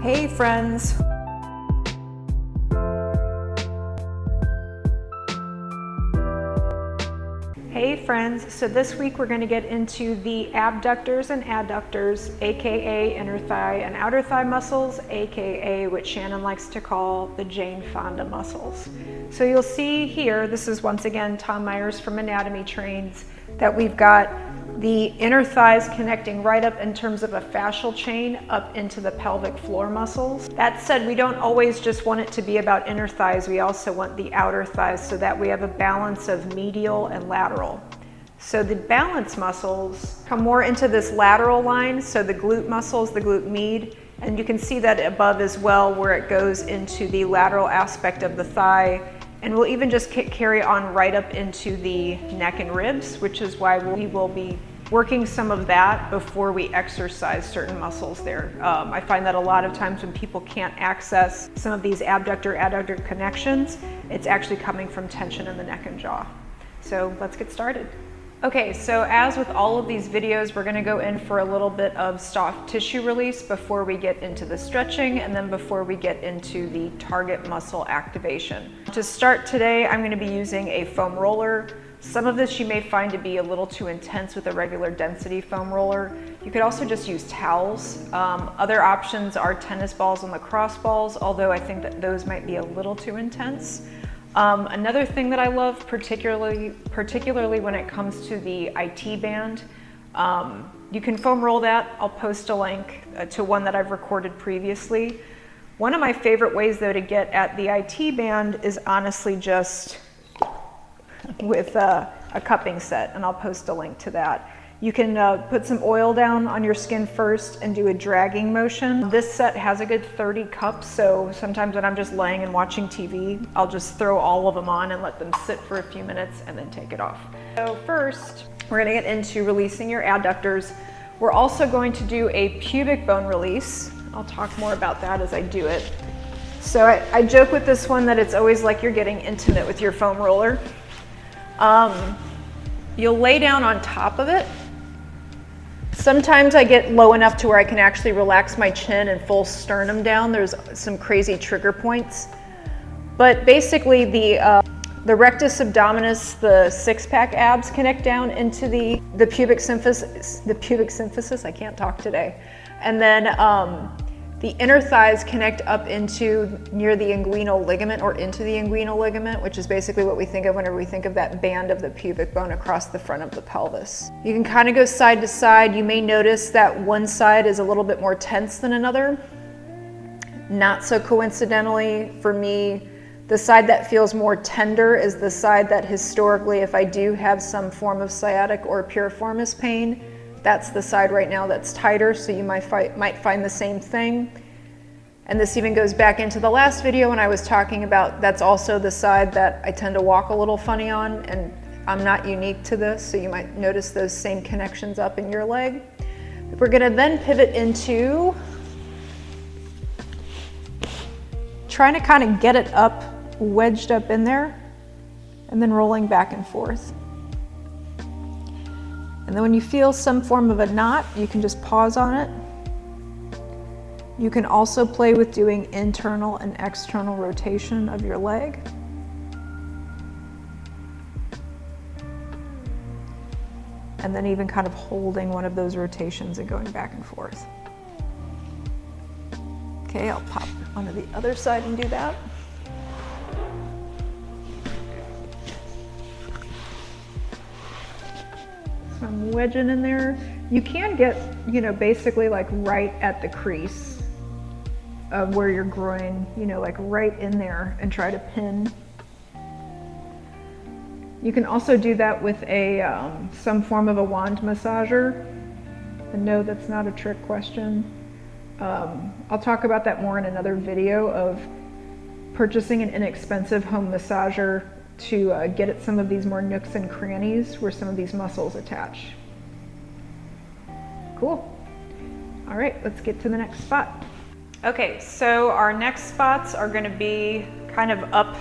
Hey friends! Hey friends, so this week we're going to get into the abductors and adductors, aka inner thigh and outer thigh muscles, aka what Shannon likes to call the Jane Fonda muscles. So you'll see here, this is once again Tom Myers from Anatomy Trains, that we've got the inner thighs connecting right up in terms of a fascial chain up into the pelvic floor muscles. That said, we don't always just want it to be about inner thighs, we also want the outer thighs so that we have a balance of medial and lateral. So the balance muscles come more into this lateral line, so the glute muscles, the glute med, and you can see that above as well where it goes into the lateral aspect of the thigh. And we'll even just carry on right up into the neck and ribs, which is why we will be working some of that before we exercise certain muscles there. I find that a lot of times when people can't access some of these abductor-adductor connections, it's actually coming from tension in the neck and jaw. So let's get started. Okay, so as with all of these videos, we're gonna go in for a little bit of soft tissue release before we get into the stretching and then before we get into the target muscle activation. To start today, I'm gonna be using a foam roller. Some of this you may find to be a little too intense with a regular density foam roller. You could also just use towels. Other options are tennis balls and lacrosse balls, although I think that those might be a little too intense. Another thing that I love, particularly when it comes to the IT band, you can foam roll that. I'll post a link to one that I've recorded previously. One of my favorite ways though to get at the IT band is honestly just with a cupping set, and I'll post a link to that. You can put some oil down on your skin first and do a dragging motion. This set has a good 30 cups, so sometimes when I'm just laying and watching TV, I'll just throw all of them on and let them sit for a few minutes and then take it off. So first, we're gonna get into releasing your adductors. We're also going to do a pubic bone release. I'll talk more about that as I do it. So I joke with this one that it's always like you're getting intimate with your foam roller. You'll lay down on top of it. Sometimes I get low enough to where I can actually relax my chin and full sternum down. There's some crazy trigger points. But basically the rectus abdominis, the six-pack abs connect down into the pubic symphysis, I can't talk today. And then the inner thighs connect up into near the inguinal ligament or into the inguinal ligament, which is basically what we think of whenever we think of that band of the pubic bone across the front of the pelvis. You can kind of go side to side. You may notice that one side is a little bit more tense than another. Not so coincidentally for me, the side that feels more tender is the side that historically, if I do have some form of sciatic or piriformis pain, that's the side right now that's tighter, so you might find the same thing. And this even goes back into the last video when I was talking about that's also the side that I tend to walk a little funny on, and I'm not unique to this, so you might notice those same connections up in your leg. We're gonna then pivot into trying to kind of get it up, wedged up in there, and then rolling back and forth. And then when you feel some form of a knot, you can just pause on it. You can also play with doing internal and external rotation of your leg. And then even kind of holding one of those rotations and going back and forth. Okay, I'll pop onto the other side and do that. So I'm wedging in there. You can get, basically like right at the crease of where your groin, like right in there, and try to pin. You can also do that with a some form of a wand massager. And no, that's not a trick question. I'll talk about that more in another video of purchasing an inexpensive home massager to get at some of these more nooks and crannies where some of these muscles attach. Cool. All right, let's get to the next spot. Okay, so our next spots are going to be kind of up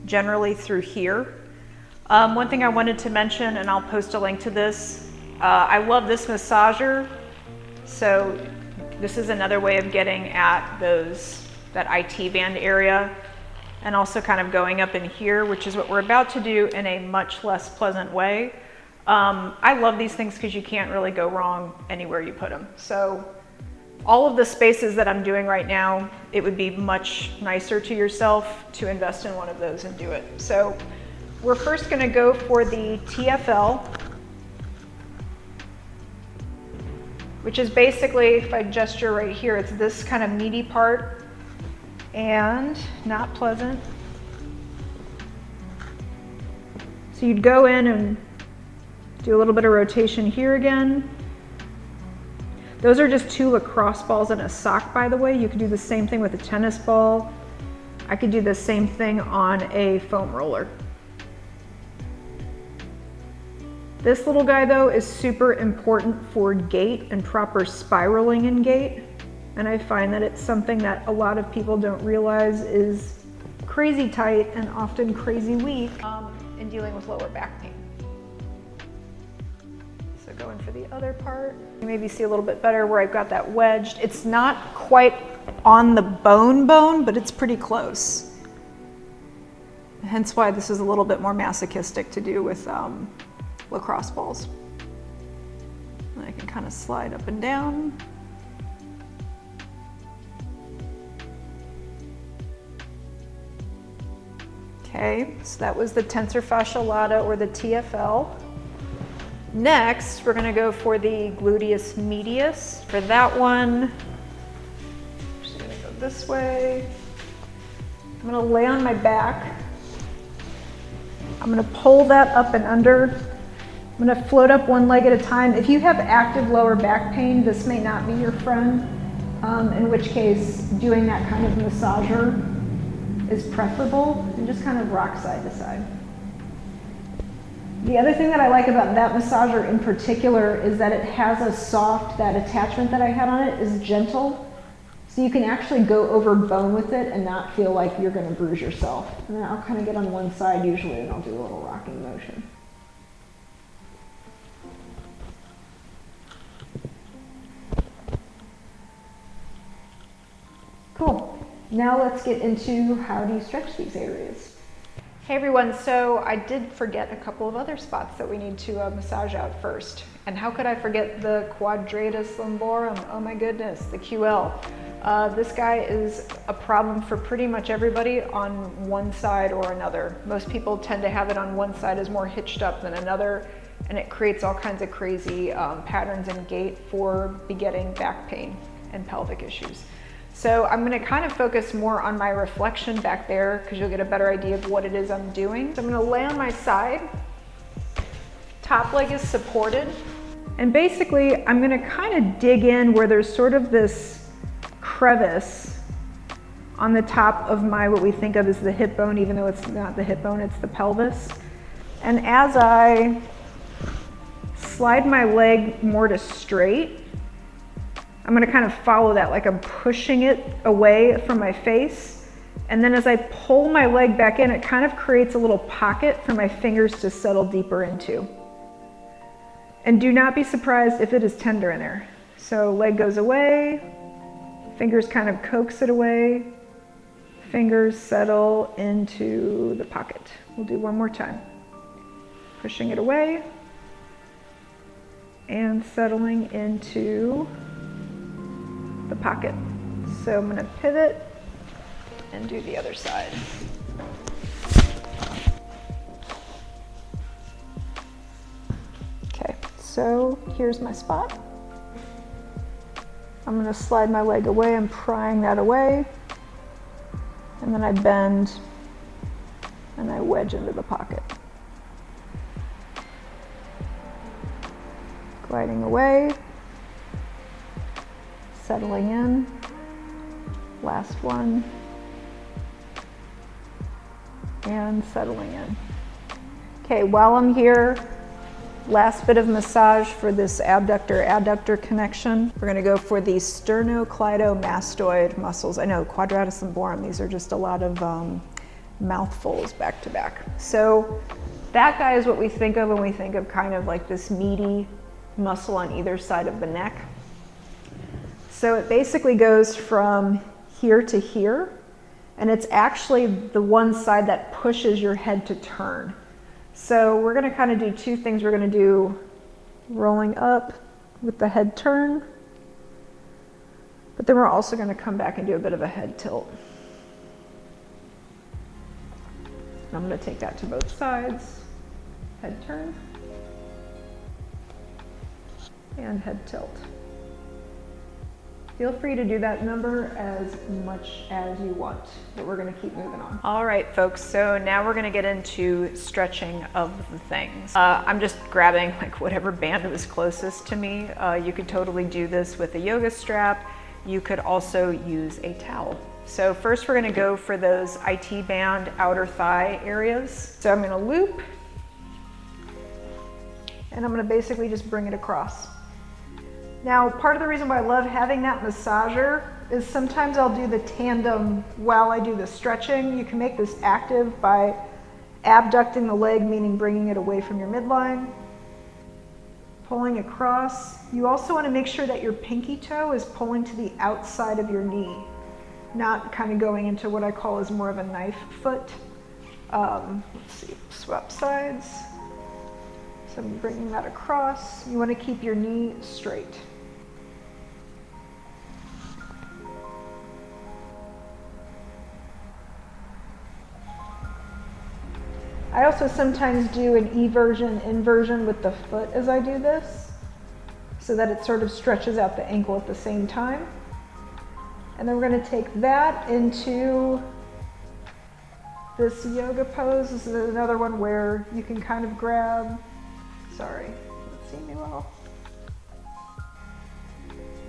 generally through here. One thing I wanted to mention, and I'll post a link to this, I love this massager. So This is another way of getting at that IT band area, and also kind of going up in here, which is what we're about to do in a much less pleasant way. I love these things because you can't really go wrong anywhere you put them. So all of the spaces that I'm doing right now, it would be much nicer to yourself to invest in one of those and do it. So we're first going to go for the TFL, which is basically, if I gesture right here, it's this kind of meaty part and not pleasant. So you'd go in and do a little bit of rotation here again. Those are just 2 lacrosse balls and a sock, by the way. You could do the same thing with a tennis ball. I could do the same thing on a foam roller. This little guy though is super important for gait and proper spiraling in gait. And I find that it's something that a lot of people don't realize is crazy tight and often crazy weak in dealing with lower back pain. So going for the other part, you maybe see a little bit better where I've got that wedged. It's not quite on the bone, but it's pretty close. Hence why this is a little bit more masochistic to do with lacrosse balls. And I can kind of slide up and down. Okay, so that was the tensor fasciae lata, or the TFL. Next, we're going to go for the gluteus medius. For that one, I'm just going to go this way. I'm going to lay on my back. I'm going to pull that up and under. I'm going to float up one leg at a time. If you have active lower back pain, this may not be your friend, in which case doing that kind of massager is preferable, and just kind of rock side to side. The other thing that I like about that massager in particular is that it has a soft, that attachment that I had on it is gentle, so you can actually go over bone with it and not feel like you're going to bruise yourself. And then I'll kind of get on one side usually, and I'll do a little rocking motion. Cool. Now let's get into how do you stretch these areas. Hey everyone, so I did forget a couple of other spots that we need to massage out first. And how could I forget the quadratus lumborum? Oh my goodness, the QL. This guy is a problem for pretty much everybody on one side or another. Most people tend to have it on one side as more hitched up than another, and it creates all kinds of crazy patterns in gait for begetting back pain and pelvic issues. So I'm going to kind of focus more on my reflection back there because you'll get a better idea of what it is I'm doing. So I'm going to lay on my side. Top leg is supported. And basically I'm going to kind of dig in where there's sort of this crevice on the top of my, what we think of as the hip bone, even though it's not the hip bone, it's the pelvis. And as I slide my leg more to straight, I'm going to kind of follow that, like I'm pushing it away from my face. And then as I pull my leg back in, it kind of creates a little pocket for my fingers to settle deeper into. And do not be surprised if it is tender in there. So leg goes away, fingers kind of coax it away, fingers settle into the pocket. We'll do one more time. Pushing it away and settling into the pocket. So I'm going to pivot and do the other side. Okay, so here's my spot. I'm going to slide my leg away. I'm prying that away. And then I bend and I wedge into the pocket. Gliding away. Settling in, last one, and settling in. Okay, while I'm here, last bit of massage for this abductor-adductor connection. We're gonna go for the sternocleidomastoid muscles. I know, quadratus lumborum, these are just a lot of mouthfuls back to back. So that guy is what we think of when we think of kind of like this meaty muscle on either side of the neck. So it basically goes from here to here, and it's actually the one side that pushes your head to turn. So we're gonna kind of do two things. We're gonna do rolling up with the head turn, but then we're also gonna come back and do a bit of a head tilt. I'm gonna take that to both sides, head turn, and head tilt. Feel free to do that number as much as you want, but we're gonna keep moving on. All right, folks, so now we're gonna get into stretching of the things. I'm just grabbing like whatever band was closest to me. You could totally do this with a yoga strap. You could also use a towel. So first we're gonna go for those IT band outer thigh areas. So I'm gonna loop, and I'm gonna basically just bring it across. Now, part of the reason why I love having that massager is sometimes I'll do the tandem while I do the stretching. You can make this active by abducting the leg, meaning bringing it away from your midline, pulling across. You also want to make sure that your pinky toe is pulling to the outside of your knee, not kind of going into what I call is more of a knife foot. Let's see, swap sides. So I'm bringing that across. You want to keep your knee straight. I also sometimes do an eversion, inversion with the foot as I do this, so that it sort of stretches out the ankle at the same time. And then we're going to take that into this yoga pose. This is another one where you can kind of grab, sorry, let's see me well.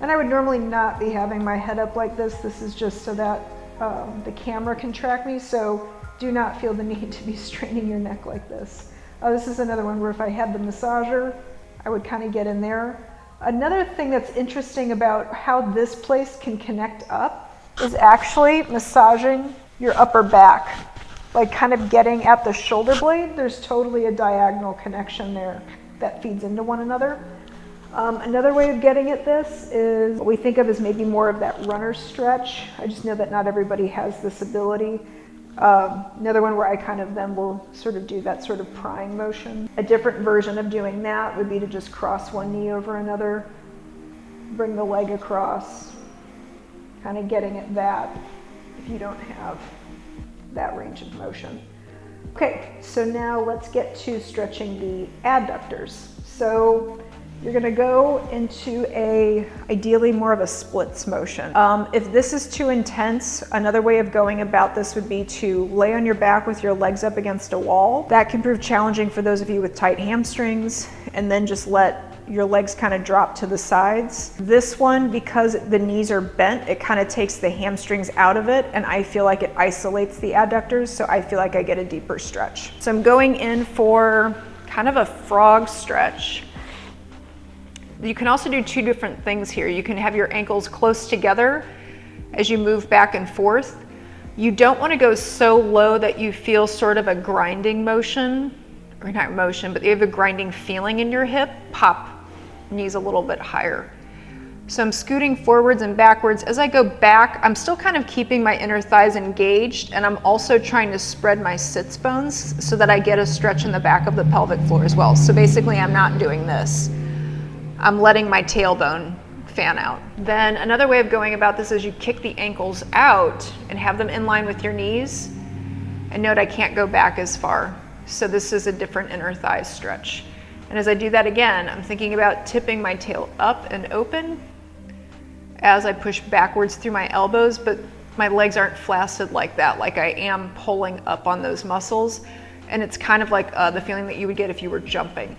And I would normally not be having my head up like this. This is just so that the camera can track me. So do not feel the need to be straining your neck like this. This is another one where if I had the massager, I would kind of get in there. Another thing that's interesting about how this place can connect up is actually massaging your upper back, like kind of getting at the shoulder blade. There's totally a diagonal connection there that feeds into one another. Another way of getting at this is what we think of as maybe more of that runner stretch. I just know that not everybody has this ability. Another one where I kind of then will sort of do that sort of prying motion. A different version of doing that would be to just cross one knee over another, bring the leg across, kind of getting at that if you don't have that range of motion. Okay, so now let's get to stretching the adductors. So you're gonna go into ideally more of a splits motion. If this is too intense, another way of going about this would be to lay on your back with your legs up against a wall. That can prove challenging for those of you with tight hamstrings, and then just let your legs kind of drop to the sides. This one, because the knees are bent, it kind of takes the hamstrings out of it, and I feel like it isolates the adductors, so I feel like I get a deeper stretch. So I'm going in for kind of a frog stretch. You can also do two different things here. You can have your ankles close together as you move back and forth. You don't want to go so low that you feel sort of a grinding motion, or not motion, but you have a grinding feeling in your hip. Pop knees a little bit higher. So I'm scooting forwards and backwards. As I go back, I'm still kind of keeping my inner thighs engaged, and I'm also trying to spread my sits bones so that I get a stretch in the back of the pelvic floor as well. So basically I'm not doing this. I'm letting my tailbone fan out. Then another way of going about this is you kick the ankles out and have them in line with your knees. And note I can't go back as far. So this is a different inner thigh stretch. And as I do that again, I'm thinking about tipping my tail up and open as I push backwards through my elbows, but my legs aren't flaccid like that, like I am pulling up on those muscles. And it's kind of like the feeling that you would get if you were jumping.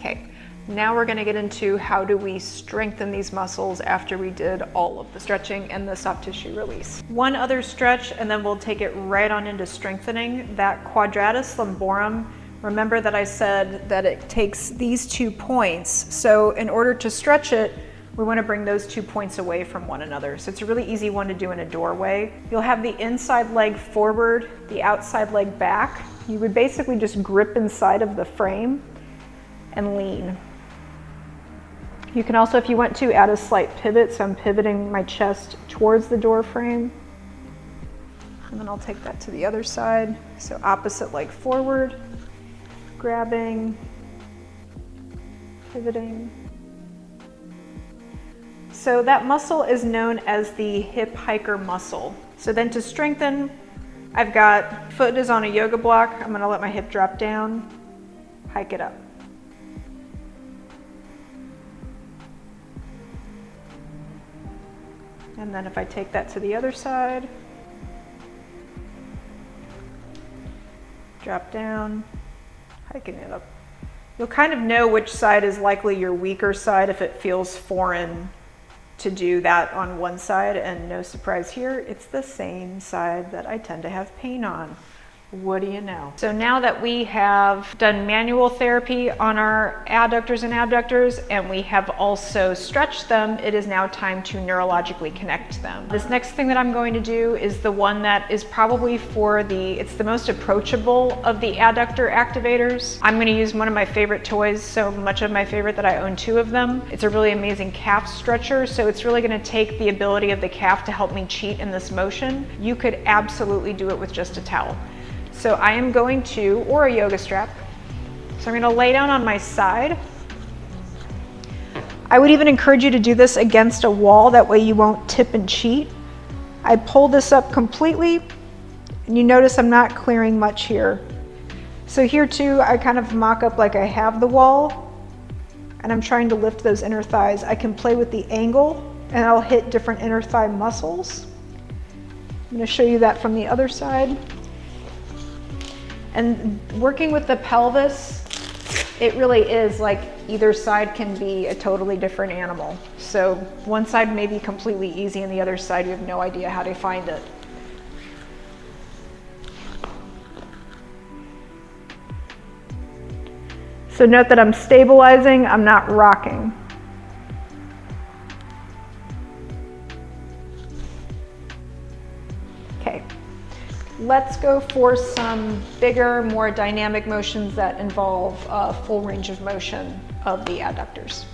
Okay. Now we're going to get into how do we strengthen these muscles after we did all of the stretching and the soft tissue release. One other stretch, and then we'll take it right on into strengthening that quadratus lumborum. Remember that I said that it takes these 2 points. So in order to stretch it, we want to bring those 2 points away from one another. So it's a really easy one to do in a doorway. You'll have the inside leg forward, the outside leg back. You would basically just grip inside of the frame and lean. You can also, if you want to, add a slight pivot. So I'm pivoting my chest towards the door frame. And then I'll take that to the other side. So opposite leg forward, grabbing, pivoting. So that muscle is known as the hip hiker muscle. So then to strengthen, I've got foot is on a yoga block. I'm gonna let my hip drop down, hike it up. And then if I take that to the other side, drop down, hiking it up. You'll kind of know which side is likely your weaker side if it feels foreign to do that on one side, and no surprise here, it's the same side that I tend to have pain on. What do you know? So now that we have done manual therapy on our adductors and abductors, and we have also stretched them, it is now time to neurologically connect them. This next thing that I'm going to do is the one that is probably it's the most approachable of the adductor activators. I'm going to use one of my favorite toys, so much of my favorite that I own 2 of them. It's a really amazing calf stretcher, so it's really going to take the ability of the calf to help me cheat in this motion. You could absolutely do it with just a towel. So I am going to, or a yoga strap. So I'm going to lay down on my side. I would even encourage you to do this against a wall, that way you won't tip and cheat. I pull this up completely, and you notice I'm not clearing much here. So here too, I kind of mock up like I have the wall, and I'm trying to lift those inner thighs. I can play with the angle, and I'll hit different inner thigh muscles. I'm going to show you that from the other side. And working with the pelvis, it really is like either side can be a totally different animal. So one side may be completely easy and the other side you have no idea how to find it. So note that I'm stabilizing, I'm not rocking. Okay. Let's go for some bigger, more dynamic motions that involve full range of motion of the adductors.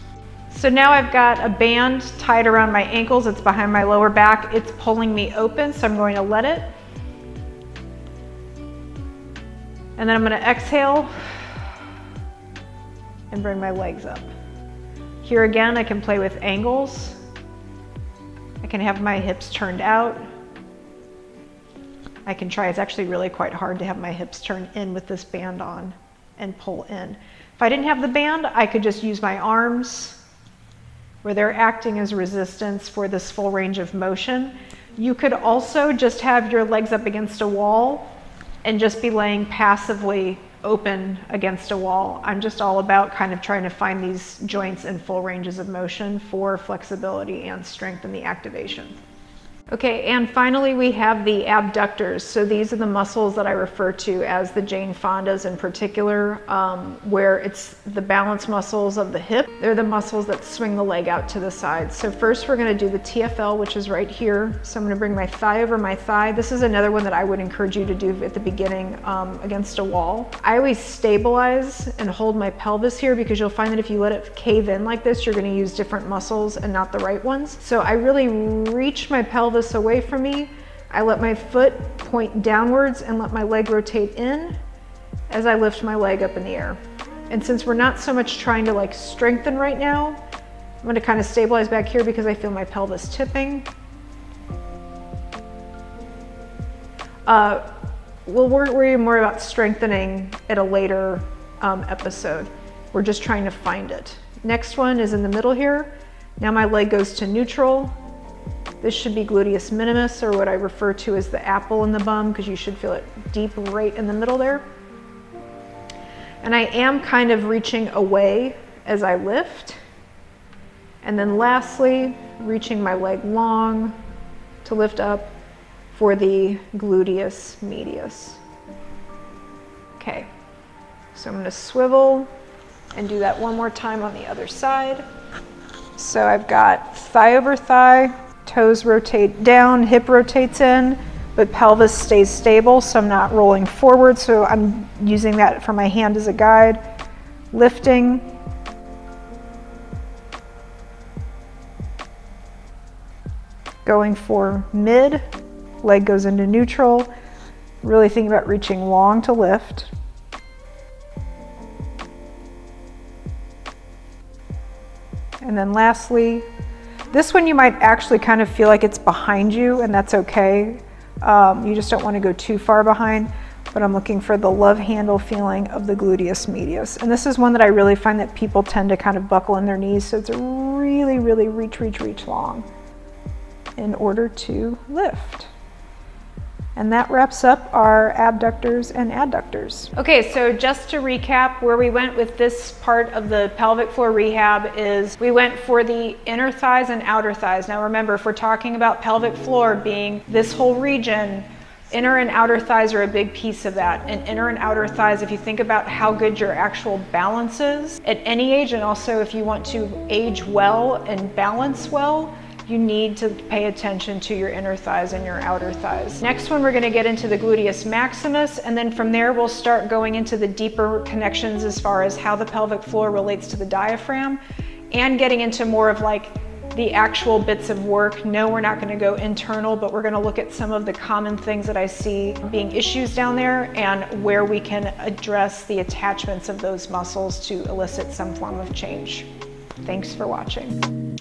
So now I've got a band tied around my ankles. It's behind my lower back. It's pulling me open, so I'm going to let it. And then I'm going to exhale and bring my legs up. Here again, I can play with angles. I can have my hips turned out. I can try, it's actually really quite hard to have my hips turn in with this band on and pull in. If I didn't have the band, I could just use my arms where they're acting as resistance for this full range of motion. You could also just have your legs up against a wall and just be laying passively open against a wall. I'm just all about kind of trying to find these joints in full ranges of motion for flexibility and strength in the activation. Okay, and finally we have the abductors. So these are the muscles that I refer to as the Jane Fondas in particular, where it's the balance muscles of the hip. They're the muscles that swing the leg out to the side. So first we're going to do the TFL, which is right here. So I'm going to bring my thigh over my thigh. This is another one that I would encourage you to do at the beginning against a wall. I always stabilize and hold my pelvis here because you'll find that if you let it cave in like this, you're going to use different muscles and not the right ones. So I really reach my pelvis away from me. I let my foot point downwards and let my leg rotate in as I lift my leg up in the air. And since we're not so much trying to like strengthen right now, I'm going to kind of stabilize back here because I feel my pelvis tipping. We'll worry more about strengthening at a later episode. We're just trying to find it. Next one is in the middle here. Now my leg goes to neutral. This should be gluteus minimus, or what I refer to as the apple in the bum, because you should feel it deep right in the middle there. And I am kind of reaching away as I lift. And then lastly, reaching my leg long to lift up for the gluteus medius. Okay, so I'm going to swivel and do that one more time on the other side. So I've got thigh over thigh, toes rotate down, hip rotates in, but pelvis stays stable, so I'm not rolling forward. So I'm using that for my hand as a guide, lifting, going for mid, leg goes into neutral. Really think about reaching long to lift. And then lastly, this one you might actually kind of feel like it's behind you, and that's okay. You just don't want to go too far behind, but I'm looking for the love handle feeling of the gluteus medius. And this is one that I really find that people tend to kind of buckle in their knees, so it's a really, really reach long in order to lift. And that wraps up our abductors and adductors. Okay, so just to recap, where we went with this part of the pelvic floor rehab is we went for the inner thighs and outer thighs. Now remember, if we're talking about pelvic floor being this whole region, inner and outer thighs are a big piece of that. And inner and outer thighs, if you think about how good your actual balance is at any age, and also if you want to age well and balance well, you need to pay attention to your inner thighs and your outer thighs. Next one, we're gonna get into the gluteus maximus, and then from there we'll start going into the deeper connections as far as how the pelvic floor relates to the diaphragm, and getting into more of like the actual bits of work. No, we're not gonna go internal, but we're gonna look at some of the common things that I see being issues down there and where we can address the attachments of those muscles to elicit some form of change. Thanks for watching.